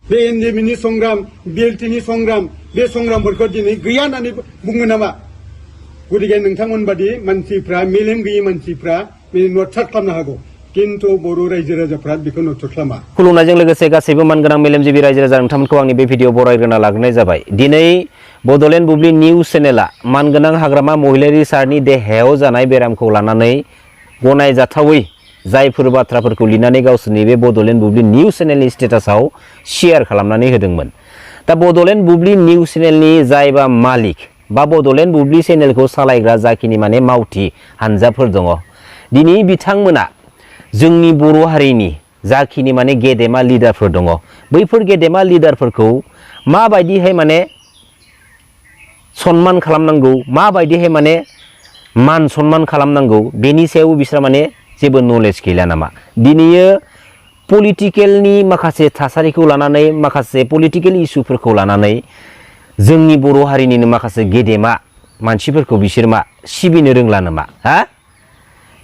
बे एनडिएमनि संग्राम बिएलटिनि संग्राम बे संग्रामफोरखौ दिनै गैया होननानै बुङो नामा गतिके नोंथांमोन बादि मानसिफ्रा मेलेम गैयै मानसिफ्रा नटसाट खालामनो हागौ किन्तु बर' रायजो राजाफ्रा बेखौ नटसाट खालामा खुलुमनायजों लोगोसे गासैबो मानगोनां मेलेमजिबि रायजो राजा नोंथांमोनखौ आंनि बे भिडिअ बरायग्रोना लाग्रोनाय जाबाय दिनै बड'लेण्ड बुब्लि निउज चेनेला मानगोनां हाग्रामा महिलारि सारनि देहायाव जानाय बेरामखौ लानानै गनायजाथावै जायफोर बाथ्राफोरखौ लिरनानै गावसोरनि बे बड'लेण्ड बुब्लि निउज चेनेलनि स्टेटासाव शेयार खालामनानै होदोंमोन दा बड'लेण्ड बुब्लि निउज चेनेलनि जायबा मालिक बा बड'लेण्ड बुब्लि चेनेलखौ सालायग्रा जाखिनि माने मावथि हानजाफोर दङ दिनै बिथांमोना जोंनि बर' हारिनि जाखिनि माने गेदेमा लिडारफोर दङ बैफोर गेदेमा लिडारफोरखौ माबायदिहाय माने सन्मान खालामनांगौ माबायदिहाय माने मान सन्मान खालामनांगौ बेनि सायाव बिसोर माने जेबो नलेज गैला नामा दिनैयो पलिटिकेलनि माखासे थासारिखौ लानानै माखासे पलिटिकेल इस्युफोरखौ लानानै जोंनि बर' हारिनिनो माखासे गेदेमा मानसिफोरखौ बिसोर मा सिबिनो रोंला नामा हा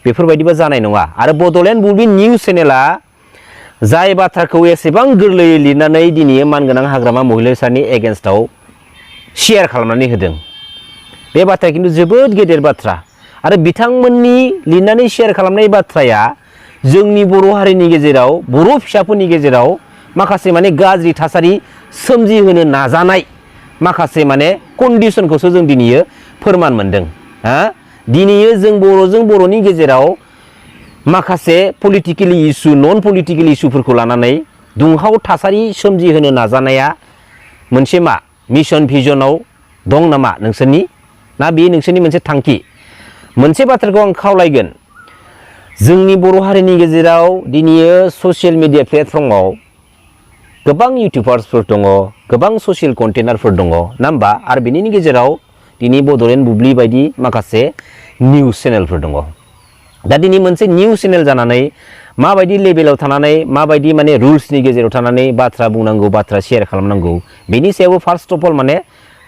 बेफोरबायदिबा जानाय नङा आरो बड'लेण्ड बुब्लि निउज चेनेला जाय बाथ्राखौ एसेबां गोरलैयै लिरनानै दिनै मानगोनां हाग्रामा महिलारि सारनि एगेन्स्टआव शेयार खालामनानै होदों बे बाथ्राया खिन्थु जोबोद गेदेर बाथ्रा आरो बिथांमोननि लिरनानै शेयार खालामनाय बाथ्राया जोंनि बर' हारिनि गेजेराव बर' फिसाफोरनि गेजेराव माखासे माने गाज्रि थासारि सोमजिहोनो नाजानाय माखासे माने कन्डिशनखौसो जों दिनैयो फोरमान मोनदों हा दिनैयो जों बर'जों बर'नि गेजेराव माखासे पलिटिकेलि इस्यु नन पलिटिकेल इस्युफोरखौ लानानै दुंहाव थासारि सोमजिहोनो नाजानाया मोनसे मा मिशन भिजनाव दं नामा नोंसोरनि ना बे नोंसोरनि मोनसे थांखि मोनसे बाथ्राखौ आं खावलायगोन जोंनि बर' हारिनि गेजेराव दिनैयो ससियेल मिडिया प्लेटफर्माव गोबां इउटिउबार्सफोर दङ गोबां ससियेल कन्टेनारफोर दङ ना होमबा आरो बेनि गेजेराव दिनै बड'लेण्ड बुब्लि बायदि माखासे निउज चेनेलफोर दङ दा दिनै मोनसे निउज चेनेल जानानै माबायदि लेभेलाव थानानै माबायदि माने रुल्सनि गेजेराव थानानै बाथ्रा बुंनांगौ बाथ्रा शेयार खालामनांगौ बेनि सायावबो फार्स्ट अफ अल माने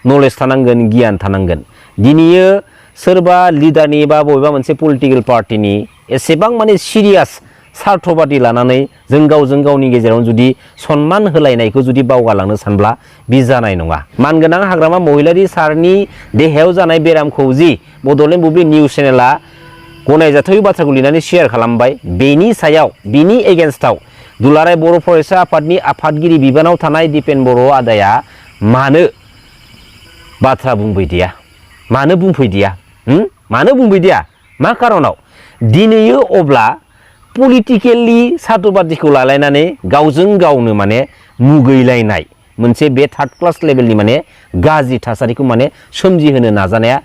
नलेज थानांगोन गियान थानांगोन दिनैयो सोरबा लिडारनि बा बबेबा मोनसे पलिटिकेल पार्टिनि एसेबां माने सिरियास सार्थबादि लानानै जों गावजों गावनि गेजेराव जुदि सन्मान होलायनायखौ जुदि बावगारलांनो सानब्ला बि जानाय नङा मानगोनां हाग्रामा महिलारि सारनि देहायाव जानाय बेरामखौ जि बड'लेण्ड बुब्लि निउज चेनेला गनायजाथावै बाथ्राखौ लिरनानै शेयार खालामबाय बेनि सायाव बिनि एगेन्स्टआव दुलाराय बर' फरायसा आफादनि आफादगिरि बिबानाव थानाय दिपेन बर' आदाया मानो बाथ्रा बुंफैदिया मानो बुंफैदिया मानो बुंफैदिया मा खारनाव दिनैयो अब्ला पलिटिकेलि सार्थबादिखौ लालायनानै गावजों गावनो माने मुगैलायनाय मोनसे बे थार्ड क्लास लेभेलनि माने गाज्रि थासारिखौ माने सोमजिहोनो नाजानाया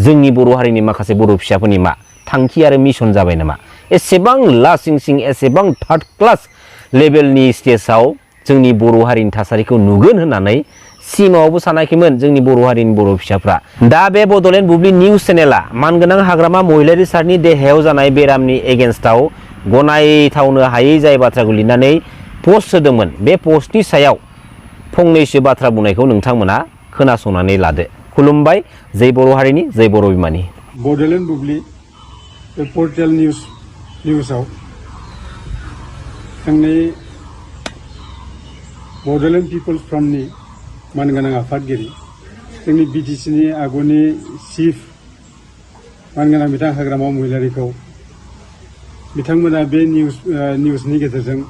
जोंनि बर' हारिनि माखासे बर' फिसाफोरनि मा थांखि आरो मिशन जाबाय नामा एसेबां लासिं सिं एसेबां थार्ड क्लास लेभेलनि स्टेजाव जोंनि बर' हारिनि थासारिखौ नुगोन होननानै सिमाङावबो सानाखैमोन जोंनि बर' हारिनि बर' फिसाफ्रा दा बे बड'लेण्ड बुब्लि निउज चेनेला मानगोनां हाग्रामा महिलारि सारनि देहायाव जानाय बेरामनि एगेन्स्टआव गनायथावनो हायै जाय बाथ्राखौ लिरनानै पस्ट होदोंमोन बे पस्टनि सायाव फंनैसो बाथ्रा बुंनायखौ नोंथांमोना खोनासंनानै लादो खुलुमबाय जै बर' हारिनि जै बर' बिमानि बड'लेण्ड बुब्लि पर्टेल निउजआव जोंनि बड'लेण्ड पिपल्स फ्रन्टनि मानगोनां आफादगिरि जोंनि बिटिसिनि आगुनि चिफ मानगोनां बिथां हाग्रामा महिलारिखौ बिथांमोना बे निउजनि गेजेरजों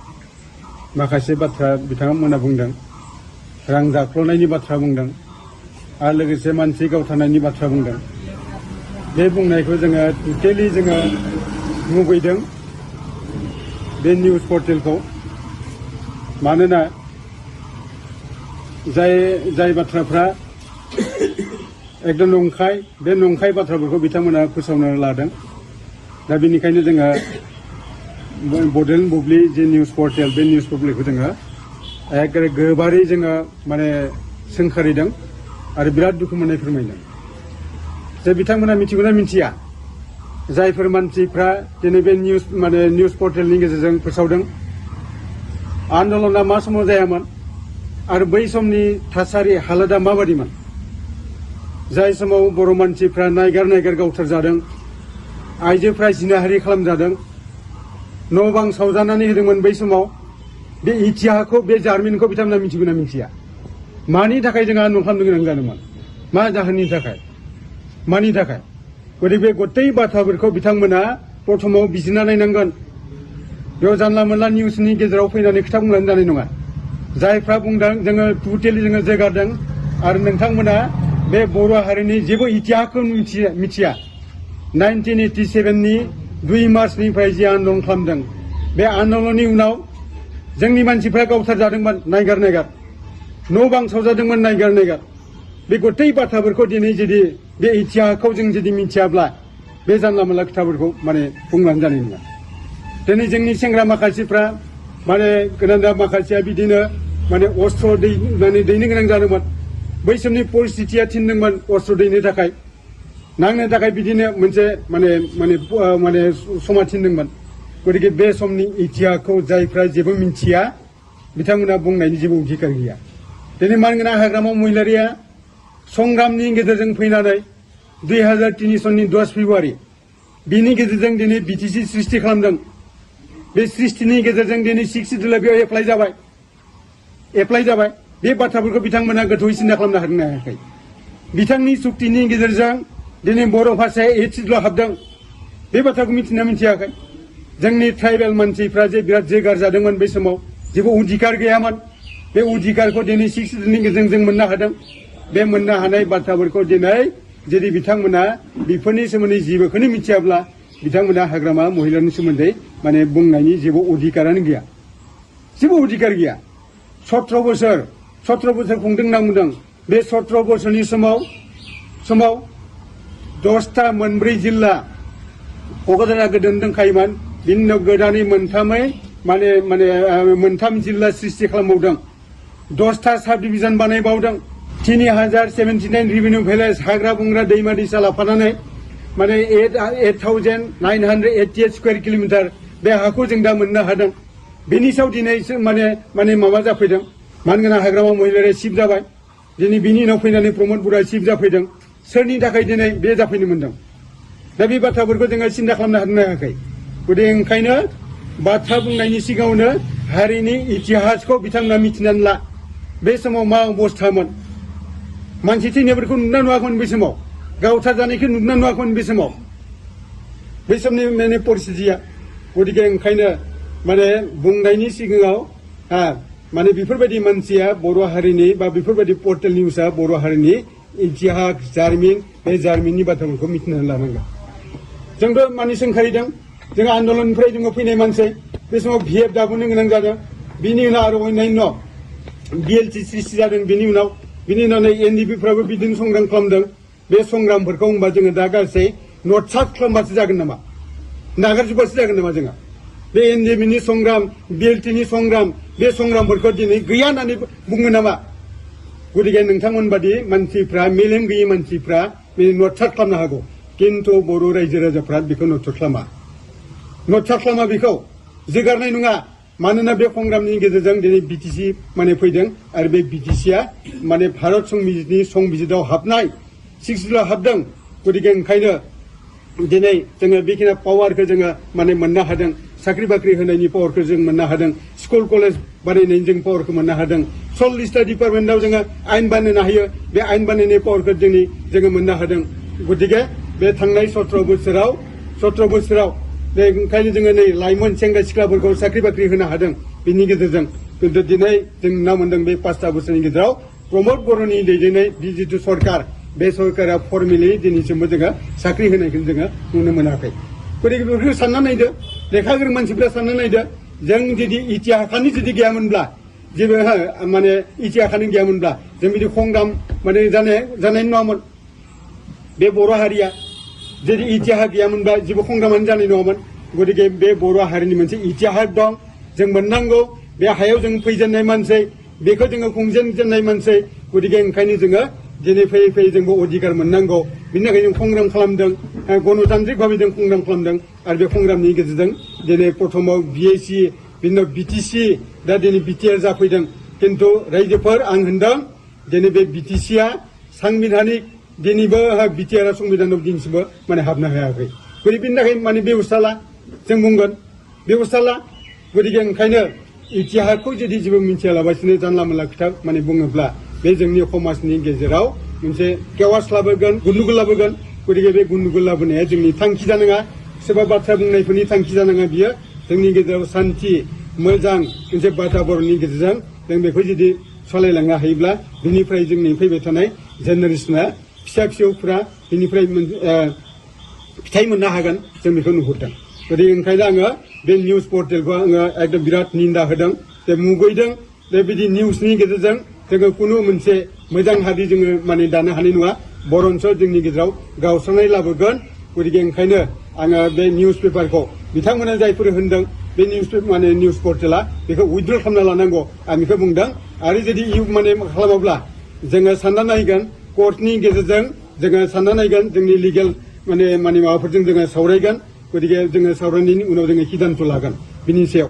माखासे बाथ्रा बिथांमोना बुंदों रां जाख्ल'नायनि बाथ्रा बुंदों आरो लोगोसे मानसि गावथारनायनि बाथ्रा बुंदों बे बुंनायखौ जोङो टटेलि जोङो मुगैदों बे निउज पर्टेलखौ मानोना जाय बाथ्राफ्रा एकदम नंखाय बे नंखाय बाथ्राफोरखौ बिथांमोना फोसावनो लादों दा बेनिखायनो जोङो बड'लेण्ड बुब्लि जे निउज पर्टेल बे निउज पर्टेलखौ जोङो एकदम गोबारै जोङो माने सोंखारिदों आरो बिराद दुखु मोननाय फोरमायदों जे बिथांमोना मिथिगौना मिथिया जायफोर मानसिफ्रा दिनै बे निउज पर्टेलनि गेजेरजों फोसावदों आन्दलना मा समाव जायामोन आरो बै समनि थासारि हालोदा माबादिमोन जाय समाव बर' मानसिफ्रा नायगार गावथार जादों आइजोफ्रा जिनाहारि खालामजादों न' बां सावजानानै होदोंमोन बै समाव बे इतिहासखौ बे जारिमिनखौ बिथांमोना मिथिगोना मिथिया मानि थाखाय जोंहा न' खालामनो गोनां जादोंमोन मा जाहोननि थाखाय मानि थाखाय गतिके बे गतै बाथ्राफोरखौ बिथांमोना प्रथमाव बिजिरना नायनांगोन बेयाव जानला मोनला निउसनि गेजेराव फैनानै खोथा बुंनानै जानाय नङा जायफ्रा बुंदों जोङो टटेलि जोङो जायगादों आरो नोंथांमोना बे बर' हारिनि जेबो इतिहासखौ मिथिया 1987 नि 2 मार्चनिफ्राय जे आन्दलन खालामदों बे आन्दलननि उनाव जोंनि मानसिफ्रा गावथार जादोंमोन नायगार न' बां सावजादोंमोन नायगार बे गतै बाथ्राफोरखौ दिनै जुदि बे इतिहासखौ जों जुदि मिथियाब्ला बे जानला मोनला खोथाफोरखौ माने बुंनानै जानाय नङा दिनै जोंनि सेंग्रा माखासेफ्रा माने गोनांदा माखासेया बिदिनो माने अस्त्र दैनो गोनां जादोंमोन बै समनि परिस्थितिया थिनदोंमोन अस्त्र दैनो थाखाय नांनो थाखाय बिदिनो मोनसे माने समा थिनदोंमोन गतिके बे समनि इतिहासखौ जायफ्रा जेबो मिथिया बिथांमोना बुंनायनि जेबो अधिकार गैया दिनै मानगोना हाग्रामा महिलारिया संग्रामनि गेजेरजों फैनानै 2003 सननि 10 फेब्रुवारि बिनि गेजेरजों दिनै बिटिसि सृष्टि खालामदों बे सृष्टिनि गेजेरजों दिनै 6 सिडुलआ बेयाव एप्लाइ जाबाय बे बाथ्राफोरखौ बिथांमोना गोथौयै सिन्था खालामनो हादोंना हायाखै बिथांनि सुक्तिनि गेजेरजों दिनै बर' भाषाया 8 सिडुलआव हाबदों बे बाथ्राखौ मिथिना मिथियाखै जोंनि ट्राइबेल मानसिफ्रा जे बिराद जेगार जादोंमोन बे समाव जेबो अधिकार गैयामोन बे अधिकारखौ दिनै 6 सिडुलनि गेजेरजों जों मोननो हादों बे मोननो हानाय बाथ्राफोरखौ दिनै जुदि बिथांमोना बेफोरनि सोमोन्दै जेबोखौनो मिथियाब्ला बिथांमोना हाग्रामा महिलानि सोमोन्दै माने बुंनायनि जेबो अधिकारानो गैया जेबो अधिकार गैया 17 बोसोर खुंदों होनना बुंदों बे 17 बोसोरनि समाव 10टा मोनब्रै जिल्ला क'क्राझारा गोदो दंखायोमोन बिनि उनाव गोदानै मोनथाम जिल्ला सृष्टि खालामबावदों 10टा साब डिभिजन बानायबावदों 3079 रेभिनिउ भिलेज हाग्रा बंग्रा दैमा दैसा लाफानानै माने 8988 स्कुवेर किल'मिटार बे हाखौ जों दा मोननो हादों बेनि सायाव दिनै माने माबा जाफैदों मानगोना हाग्रामा महिलारिया चिफ जाबाय दिनै बिनि उनाव फैनानै प्रमद बर'आ चिफ जाफैदों सोरनि थाखाय दिनै बे जाफैनो मोनदों दा बे बाथ्राफोरखौ जोङो सिन्था खालामनो हानो हायाखै गतिके ओंखायनो बाथ्रा बुंनायनि सिगाङावनो हारिनि इतिहासखौ बिथांमोना मिथिनानै ला बे समाव मा अबस्थामोन मानसि थैनायफोरखौ नुना नुवाखैमोन बै समाव गावथार जानायखौ नुना नुवाखैमोन बे समाव बै समनि माने परिस्थितिया गतिके ओंखायनो माने बुंनायनि सिगाङाव माने बेफोरबायदि मानसिया बर' हारिनि बा बेफोरबायदि पर्टेल निउसआ बर' हारिनि इतिहास जारिमिन बे जारिमिननि बाथ्राफोरखौ मिथिनानै लानांगोन जोंबो माने सोंखारिदों जों आन्दलननिफ्राय जोङो फैनाय मानसि बे समाव VF दाबोनो गोनां जादों बिनि उनाव आरो अन्यान्य BLT सृष्टि जादों बिनि उनाव NDPफ्राबो बिदिनो संग्राम खालामदों बे संग्रामफोरखौ होनबा जोङो दा गासै नर्थ साउथ खालामबासो जागोन नामा नागारजोबबासो जागोन नामा जोंहा बे NDPनि संग्राम BLTनि संग्राम बे संग्रामफोरखौ दिनै गैया होननानै बुङो नामा गतिके नोंथांमोन बादि मानसिफ्रा मेलेम गैयै मानसिफ्रा नर्थ साउथ खालामनो हागौ किन्तु बर' रायजो राजाफ्रा बेखौ नर्थ साउथ खालामा बेखौ जोगारनाय नङा मानोना बे संग्रामनि गेजेरजों दिनै बिटिसि माने फैदों आरो बे बिटिसिया माने भारत संबिजिताव हाबनाय 6 सिडुलाव हाबदों गतिके ओंखायनो दिनै जोङो बेखिनि पावारखौ जोङो माने मोननो हादों साख्रि बाख्रि होनायनि पावारखौ जों मोननो हादों स्कुल कलेज बानायनायनि जों पावारखौ मोननो हादों 40टा डिपार्टमेन्टआव जोङो आइन बानायनो हायो बे आइन बानायनाय पावारखौ जोङो मोननो हादों गतिके बे थांनाय 17 बोसोराव बे ओंखायनो जोङो नै लाइमोन सेंग्रा सिख्लाफोरखौ साख्रि बाख्रि होनो हादों बिनि गेजेरजों किन्तु दिनै जों नुनो मोनदों बे 5टा बोसोरनि गेजेराव प्रमद बर'नि दैदेननाय जिथु सरकार बे सरकारा फर्मेलि दिनैसिमबो जोङो साख्रि होनायखौ जोङो नुनो मोनाखै गतिके बेफोरखौ सानना नायदो लेखा गोरों मानसिफ्रा सानना नायदो जों जुदि इतिहासानो जुदि गैयामोनब्ला जेबो माने इतिहासानो गैयामोनब्ला जों बिदि संग्राम माने जानाय नङामोन बे बर' हारिया जुदि इतिहास गैयामोनब्ला जेबो संग्रामानो जानाय नङामोन गतिके बे बर' हारिनि मोनसे इतिहास दं जों मोननांगौ बे हायाव जों फैजेननाय मानसि बेखौ जोङो खुंजेनजेननाय मानसि गतिके ओंखायनो जोङो दिनै फैयै जोंबो अधिकार मोननांगौ बिनि थाखाय जों संग्राम खालामदों गणतान्त्रिक भाबै जों संग्राम खालामदों आरो बे संग्रामनि गेजेरजों दिनै प्रथमाव BAC बिनि उनाव BTC दा दिनै BTR जाफैदों किन्तु रायजोफोर आं होनदों दिनै बे BTCआ साংবিধাनिक दिनैबो BTR संबिधानाव दिनैसिमबो माने हाबनो हायाखै गतिके बिनि थाखाय माने बेबस्था ला जों बुंगोन बेबस्था ला गतिके ओंखायनो इतिहासखौ जुदि जेबो मिथियालाबासिनो जानला मोनला खोथा माने बुङोब्ला बे जोंनि समाजनि गेजेराव मोनसे केवास लाबोगोन गुन्दुगुल लाबोगोन गतिके बे गुन्दुगुल लाबोनाया जोंनि थांखि जानाङा सोरबा बाथ्रा बुंनायफोरनि थांखि जानाङा बियो जोंनि गेजेराव सान्थि मोजां मोनसे बाताबरणनि गेजेरजों जों बेखौ जुदि सालायलांनो हायोब्ला बिनिफ्राय जोंनि फैबाय थानाय जेनेरेसना फिसा फिसौफ्रा बिनिफ्राय फिथाइ मोननो हागोन जों बेखौ नुहुरदों गतिके ओंखायनो आङो बे निउस पर्टेलखौ आङो एकदम बिराद निन्दा होदों जे मुगैदों जे बिदि निउसनि गेजेरजों जोङो कुनु मोनसे मोजां हारि जोङो माने दानो हानाय नङा बरन्स जोंनि गेजेराव गावस्रानाय लाबोगोन गतिके ओंखायनो आङो बे निउस पेपारखौ बिथांमोना जायफोर होनदों बे निउस पर्टेला बेखौ उइथड्र खालामना लानांगौ आं बेखौ बुंदों आरो जुदि माने खालामाब्ला जोङो सानना नायगोन कर्टनि गेजेरजों जोङो सानना नायगोन जोंनि लिगेल माने माबाफोरजों जोङो सावरायगोन गतिके जोङो सावरायनायनि उनाव जोङो सिद्धान्त लागोन बिनि सायाव